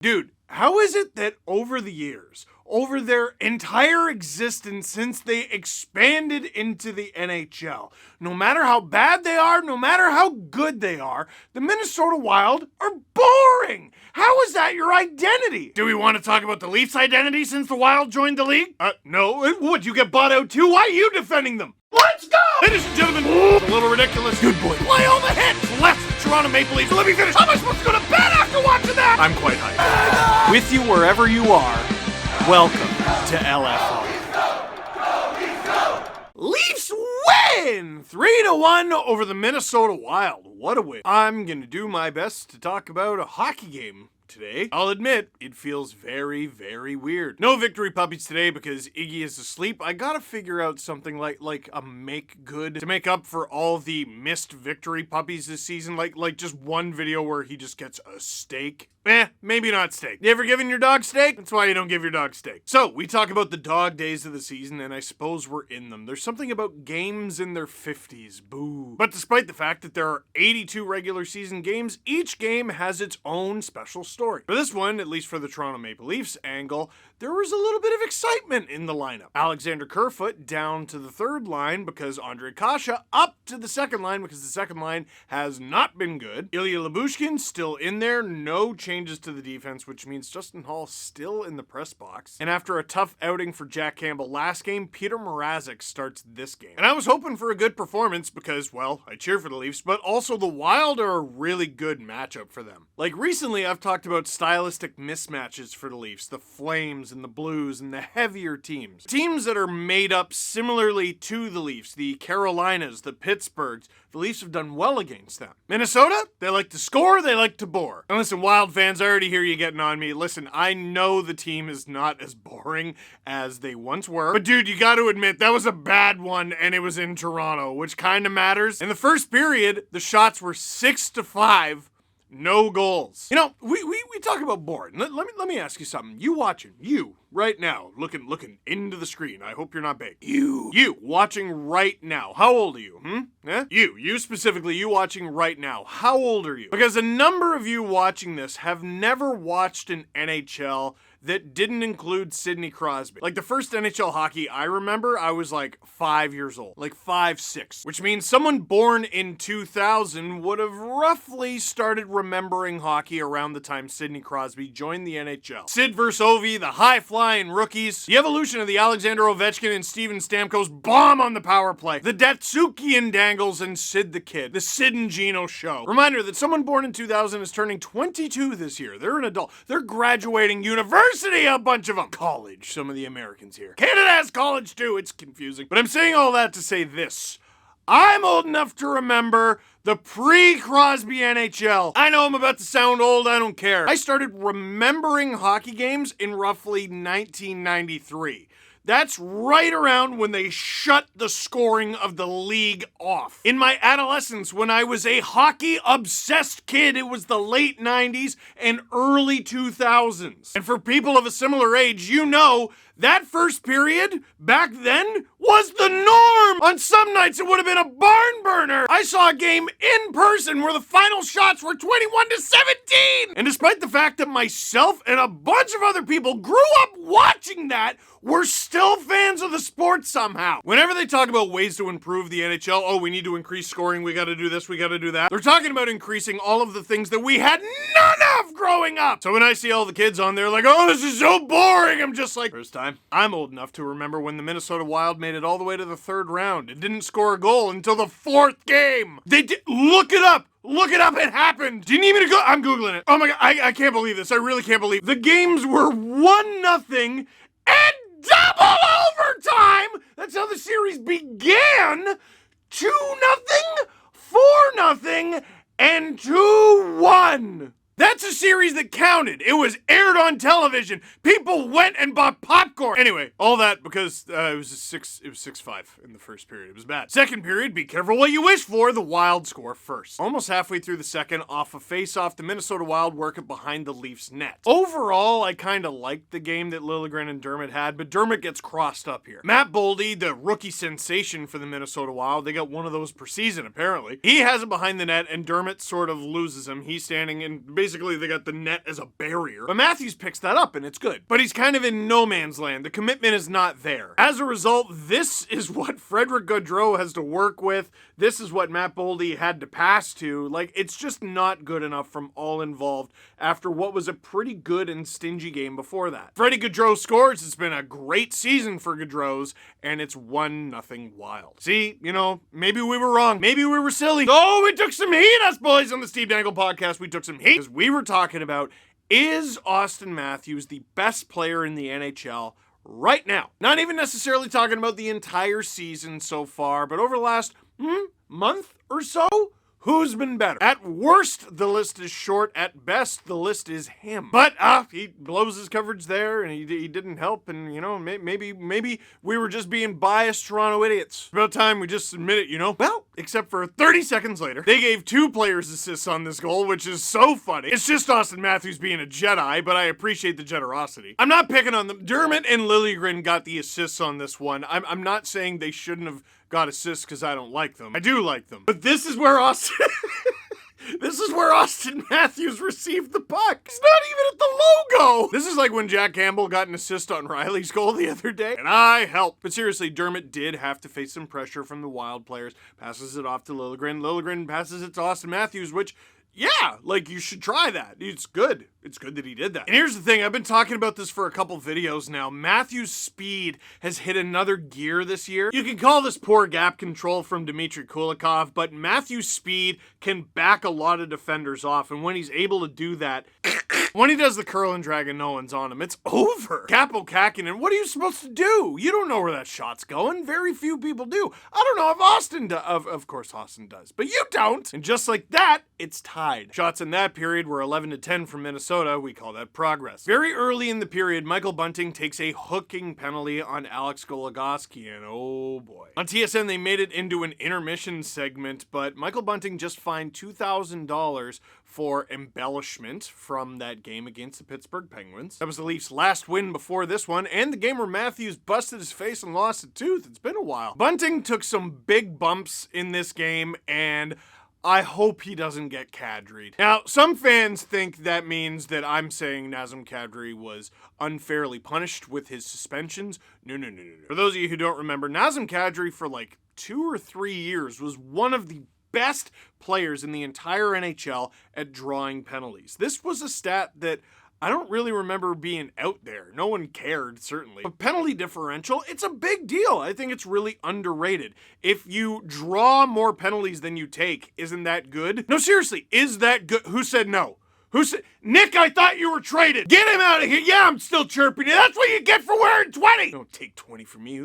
Dude, how is it that over the years, over their entire existence since they expanded into the NHL, no matter how bad they are, no matter how good they are, the Minnesota Wild are boring? How is that your identity? Do we want to talk about the Leafs' identity since the Wild joined the league? No. Would you get bought out too? Why are you defending them? Let's go! Ladies and gentlemen, a little ridiculous. Good boy. Play all the hits. Left Toronto Maple Leafs. Let me finish. How am I supposed to go to bed after watching that? I'm quite hyped. With you wherever you are, welcome to LFO. Leafs win 3-1 over the Minnesota Wild. What a win. I'm gonna do my best to talk about a hockey game today. I'll admit, it feels very, very weird. No victory puppies today because Iggy is asleep. I gotta figure out something like a make good to make up for all the missed victory puppies this season. Like just one video where he just gets a steak. Maybe not steak. You ever given your dog steak? That's why you don't give your dog steak. So, we talk about the dog days of the season, and I suppose we're in them. There's something about games in their 50s. Boo. But despite the fact that there are 82 regular season games, each game has its own special story. For this one, at least for the Toronto Maple Leafs angle, there was a little bit of excitement in the lineup. Alexander Kerfoot down to the third line because Ondrej Kase up to the second line because the second line has not been good. Ilya Lyubushkin still in there, no changes to the defense, which means Justin Hall still in the press box. And after a tough outing for Jack Campbell last game, Peter Mrazek starts this game. And I was hoping for a good performance because, well, I cheer for the Leafs, but also the Wild are a really good matchup for them. Like recently, I've talked about stylistic mismatches for the Leafs, the Flames and the Blues and the heavier teams. Teams that are made up similarly to the Leafs, the Carolinas, the Pittsburghs. The Leafs have done well against them. Minnesota, they like to score, they like to bore. And listen, Wild fans, I already hear you getting on me. Listen, I know the team is not as boring as they once were. But dude, you gotta admit, that was a bad one and it was in Toronto, which kind of matters. In the first period, the shots were 6-5. No goals. You know, we talk about boring. Let me ask you something. You watching, you right now, looking into the screen. I hope you're not big. You watching right now. How old are you? Yeah? You specifically, you watching right now. How old are you? Because a number of you watching this have never watched an NHL that didn't include Sidney Crosby. Like the first NHL hockey I remember, I was like 5 years old. Like 5, 6. Which means someone born in 2000 would have roughly started remembering hockey around the time Sidney Crosby joined the NHL. Sid versus Ovi, the high-flying rookies, the evolution of the Alexander Ovechkin and Steven Stamkos bomb on the power play, the Datsyukian Dangles and Sid the Kid, the Sid and Gino show. Reminder that someone born in 2000 is turning 22 this year. They're an adult. They're graduating university, a bunch of them. College, some of the Americans here. Canada has college too, it's confusing. But I'm saying all that to say this. I'm old enough to remember the pre-Crosby NHL. I know I'm about to sound old, I don't care. I started remembering hockey games in roughly 1993. That's right around when they shut the scoring of the league off. In my adolescence, when I was a hockey-obsessed kid, it was the late 90s and early 2000s. And for people of a similar age, you know that first period, back then, was the norm! On some nights, it would have been a barn burner! I saw a game in person where the final shots were 21-17! And despite the fact that myself and a bunch of other people grew up watching that, we're still fans of the sport somehow. Whenever they talk about ways to improve the NHL, oh, we need to increase scoring, we gotta do this, we gotta do that. They're talking about increasing all of the things that we had none of growing up! So when I see all the kids on there like, oh, this is so boring, I'm just like, first time. I'm old enough to remember when the Minnesota Wild made it all the way to the third round and didn't score a goal until the fourth game. They did. Look it up. Look it up. It happened. Didn't even go. I'm Googling it. Oh my God. I can't believe this. I really can't believe the games were 1-0 and double overtime. That's how the series began. 2-0, 4-0, and 2-1. That's a series that counted. It was aired on television. People went and bought popcorn. Anyway, all that because it was 6-5 in the first period. It was bad. Second period, be careful what you wish for. The Wild score first. Almost halfway through the second, off a face-off, the Minnesota Wild work it behind the Leafs net. Overall, I kind of liked the game that Liljegren and Dermott had, but Dermott gets crossed up here. Matt Boldy, the rookie sensation for the Minnesota Wild, they got one of those per season apparently. He has it behind the net and Dermott sort of loses him. He's standing in basically basically they got the net as a barrier. But Matthews picks that up and it's good. But he's kind of in no man's land. The commitment is not there. As a result, this is what Frédéric Gaudreau has to work with. This is what Matt Boldy had to pass to. Like, it's just not good enough from all involved after what was a pretty good and stingy game before that. Freddie Gaudreau scores. It's been a great season for Gaudreau's, and it's 1-0 Wild. See, you know, maybe we were wrong. Maybe we were silly. Oh, we took some heat, us boys on the Steve Dangle podcast. We took some heat because we were talking about, is Auston Matthews the best player in the NHL right now? Not even necessarily talking about the entire season so far, but over the last month or so, who's been better? At worst, the list is short. At best, the list is him. But he blows his coverage there, and he didn't help. And you know, maybe we were just being biased Toronto idiots. It's about time we just admit it. You know. Well, except for 30 seconds later, they gave 2 players assists on this goal, which is so funny. It's just Auston Matthews being a Jedi, but I appreciate the generosity. I'm not picking on them. Dermott and Liljegren got the assists on this one. I'm not saying they shouldn't have got assists because I don't like them. I do like them. But this is where Auston Matthews received the puck. It's not even at the logo. This is like when Jack Campbell got an assist on Riley's goal the other day, and I helped. But seriously, Dermott did have to face some pressure from the Wild players. Passes it off to Liljegren. Liljegren passes it to Auston Matthews, which, yeah, like, you should try that. It's good. It's good that he did that. And here's the thing. I've been talking about this for a couple videos now. Matthews' speed has hit another gear this year. You can call this poor gap control from Dmitry Kulikov, but Matthews' speed can back a lot of defenders off. And when he's able to do that, when he does the curl and drag and no one's on him, it's over. Kaapo Kähkönen, what are you supposed to do? You don't know where that shot's going. Very few people do. I don't know if Auston does. Of course Auston does, but you don't. And just like that, it's tied. Shots in that period were 11-10 from Minnesota. We call that progress. Very early in the period, Michael Bunting takes a hooking penalty on Alex Goligoski, and oh boy. On TSN, they made it into an intermission segment, but Michael Bunting just fined $2,000 for embellishment from that game against the Pittsburgh Penguins. That was the Leafs' last win before this one, and the game where Matthews busted his face and lost a tooth. It's been a while. Bunting took some big bumps in this game, and I hope he doesn't get Kadri'd. Now, some fans think that means that I'm saying Nazem Kadri was unfairly punished with his suspensions. No. For those of you who don't remember, Nazem Kadri for like 2 or 3 years was one of the best players in the entire NHL at drawing penalties. This was a stat that I don't really remember being out there. No one cared, certainly. But penalty differential, it's a big deal. I think it's really underrated. If you draw more penalties than you take, isn't that good? No, seriously, is that good? Who said no? Who said, Nick, I thought you were traded. Get him out of here. Yeah, I'm still chirping you. That's what you get for wearing 20. Don't take 20 from me.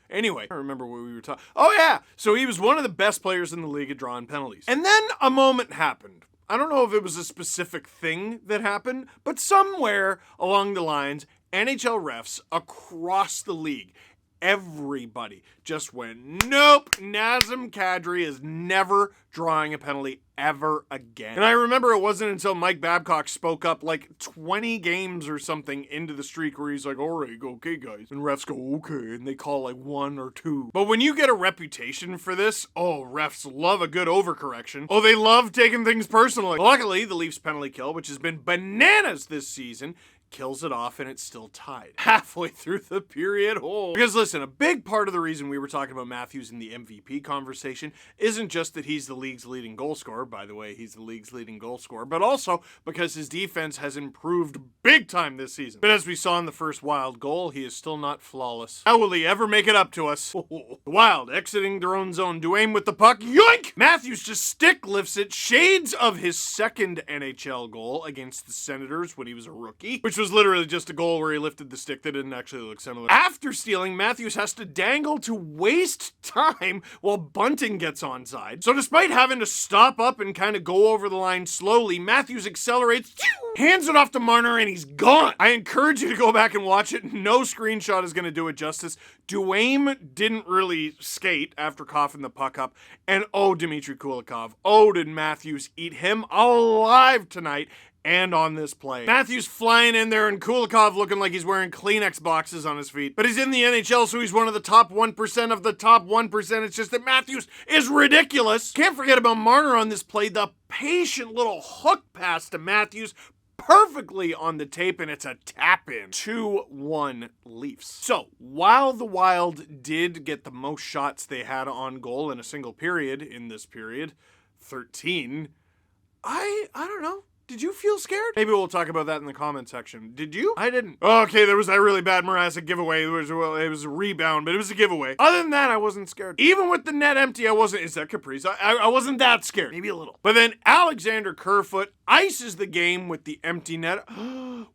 Anyway, I remember what we were talking. Oh yeah, so he was one of the best players in the league at drawing penalties. And then a moment happened. I don't know if it was a specific thing that happened, but somewhere along the lines, NHL refs across the league, everybody just went, nope, Nazem Kadri is never drawing a penalty ever again. And I remember it wasn't until Mike Babcock spoke up like 20 games or something into the streak where he's like, all right, okay, guys. And refs go, okay, and they call like 1 or 2. But when you get a reputation for this, oh, refs love a good overcorrection. Oh, they love taking things personally. Luckily, the Leafs penalty kill, which has been bananas this season, kills it off, and it's still tied halfway through the period. Oh. Because listen, a big part of the reason we were talking about Matthews in the MVP conversation isn't just that he's the league's leading goal scorer. By the way, he's the league's leading goal scorer, but also because his defense has improved big time this season. But as we saw in the first Wild goal, he is still not flawless. How will he ever make it up to us? The Wild exiting their own zone. Duane with the puck. Yoink! Matthews just stick lifts it. Shades of his second NHL goal against the Senators when he was a rookie, which was literally just a goal where he lifted the stick that didn't actually look similar. After stealing, Matthews has to dangle to waste time while Bunting gets onside. So despite having to stop up and kind of go over the line slowly, Matthews accelerates, hands it off to Marner, and he's gone. I encourage you to go back and watch it. No screenshot is going to do it justice. Duane didn't really skate after coughing the puck up. And oh, Dmitry Kulikov. Oh, did Matthews eat him alive tonight. and on this play. Matthews flying in there and Kulikov looking like he's wearing Kleenex boxes on his feet. But he's in the NHL, so he's one of the top 1% of the top 1%. It's just that Matthews is ridiculous. Can't forget about Marner on this play. The patient little hook pass to Matthews, perfectly on the tape, and it's a tap-in. 2-1 Leafs. So, while the Wild did get the most shots they had on goal in a single period in this period, 13, I don't know. Did you feel scared? Maybe we'll talk about that in the comment section. Did you? I didn't. Okay, there was that really bad Mrazek giveaway. It was a rebound, but it was a giveaway. Other than that, I wasn't scared. Even with the net empty, I wasn't. Is that Caprice? I wasn't that scared. Maybe a little. But then Alexander Kerfoot ices the game with the empty net.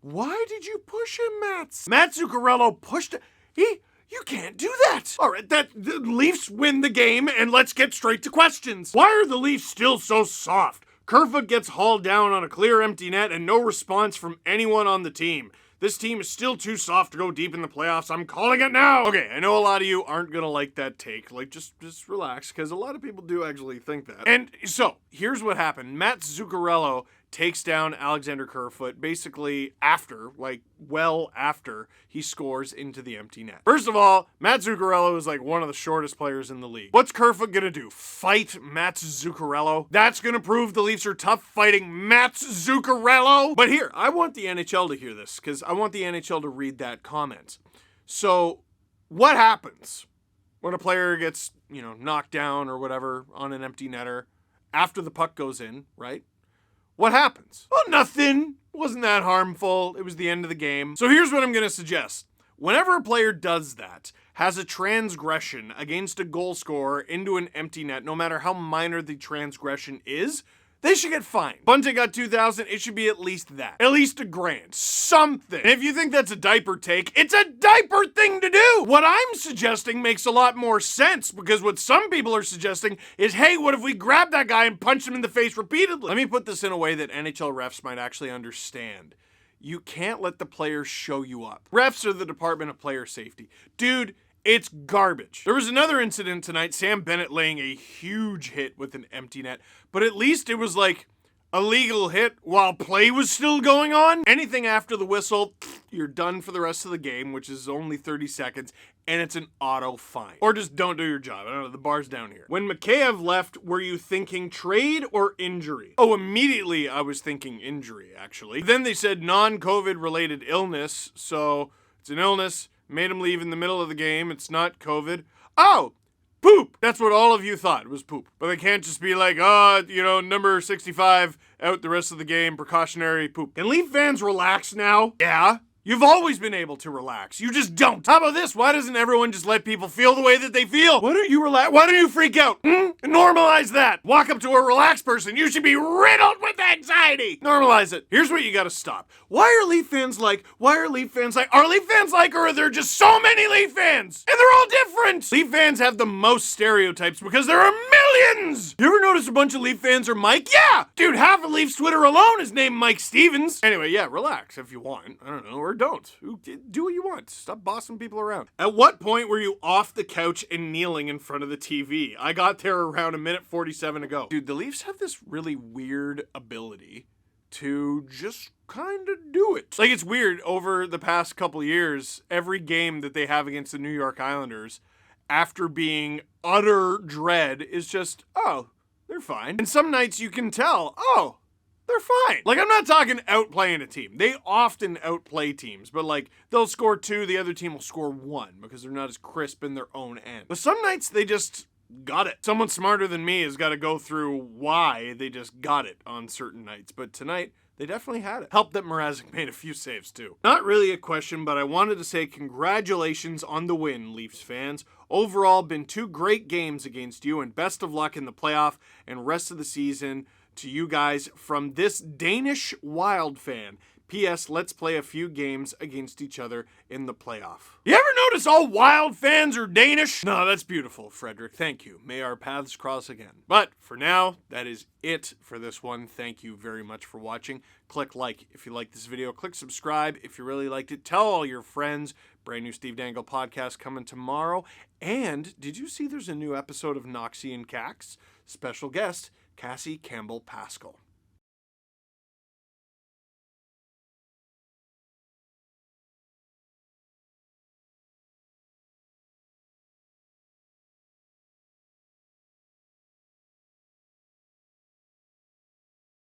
Why did you push him, Mats? Matt Zuccarello pushed it. You can't do that. All right, the Leafs win the game, and let's get straight to questions. Why are the Leafs still so soft? Kerfoot gets hauled down on a clear empty net and no response from anyone on the team. This team is still too soft to go deep in the playoffs. I'm calling it now. Okay, I know a lot of you aren't gonna like that take. Like, just relax, because a lot of people do actually think that. And so, here's what happened. Matt Zuccarello takes down Alexander Kerfoot basically after he scores into the empty net. First of all, Matt Zuccarello is like one of the shortest players in the league. What's Kerfoot gonna do? Fight Matt Zuccarello? That's gonna prove the Leafs are tough fighting Matt Zuccarello? But here, I want the NHL to hear this, because I want the NHL to read that comment. So, what happens when a player gets, knocked down or whatever on an empty netter after the puck goes in, right? What happens? Well, nothing. Wasn't that harmful. It was the end of the game. So here's what I'm going to suggest. Whenever a player does that, has a transgression against a goal scorer into an empty net, no matter how minor the transgression is, they should get fined. Bunting got $2,000, it should be at least that. At least $1,000. Something. And if you think that's a diaper take, it's a diaper thing to do! What I'm suggesting makes a lot more sense, because what some people are suggesting is, hey, what if we grab that guy and punch him in the face repeatedly? Let me put this in a way that NHL refs might actually understand. You can't let the players show you up. Refs are the Department of Player Safety. Dude, it's garbage. There was another incident tonight, Sam Bennett laying a huge hit with an empty net, but at least it was like a legal hit while play was still going on. Anything after the whistle, you're done for the rest of the game, which is only 30 seconds, and it's an auto fine. Or just don't do your job. I don't know, the bar's down here. When Mikheyev left, were you thinking trade or injury? Oh, immediately I was thinking injury, actually. Then they said non-COVID related illness, so it's an illness. Made him leave in the middle of the game. It's not COVID. Oh, poop. That's what all of you thought. It was poop. But they can't just be like, number 65 out the rest of the game, precautionary poop. Can Leaf fans relax now? Yeah. You've always been able to relax. You just don't. How about this? Why doesn't everyone just let people feel the way that they feel? Why don't you relax? Why don't you freak out? Normalize that. Walk up to a relaxed person. You should be riddled with anxiety. Normalize it. Here's what you gotta stop. Why are Leaf fans like? Are Leaf fans like, or are there just so many Leaf fans? And they're all different. Leaf fans have the most stereotypes because there are millions. You ever notice a bunch of Leaf fans are Mike? Yeah. Dude, half of Leafs Twitter alone is named Mike Stevens. Anyway, yeah, relax if you want. I don't know, or don't. Do what you want. Stop bossing people around. At what point were you off the couch and kneeling in front of the TV? I got there around a minute 47 ago. Dude, the Leafs have this really weird ability to just kind of do it. Like, it's weird. Over the past couple years, every game that they have against the New York Islanders, after being utter dread, is just, oh, they're fine. And some nights you can tell, oh, they're fine. Like, I'm not talking outplaying a team. They often outplay teams, but like, they'll score 2, the other team will score 1 because they're not as crisp in their own end. But some nights they just got it. Someone smarter than me has got to go through why they just got it on certain nights. But tonight, they definitely had it. Helped that Mrazek made a few saves too. Not really a question, but I wanted to say congratulations on the win, Leafs fans. Overall, been 2 great games against you, and best of luck in the playoff and rest of the season to you guys from this Danish Wild fan. P.S. Let's play a few games against each other in the playoff. You ever notice all Wild fans are Danish? No, that's beautiful, Frederick. Thank you. May our paths cross again. But for now, that is it for this one. Thank you very much for watching. Click like if you like this video. Click subscribe if you really liked it. Tell all your friends. Brand new Steve Dangle podcast coming tomorrow. And did you see there's a new episode of Noxie and Cax? Special guest, Cassie Campbell Pascal.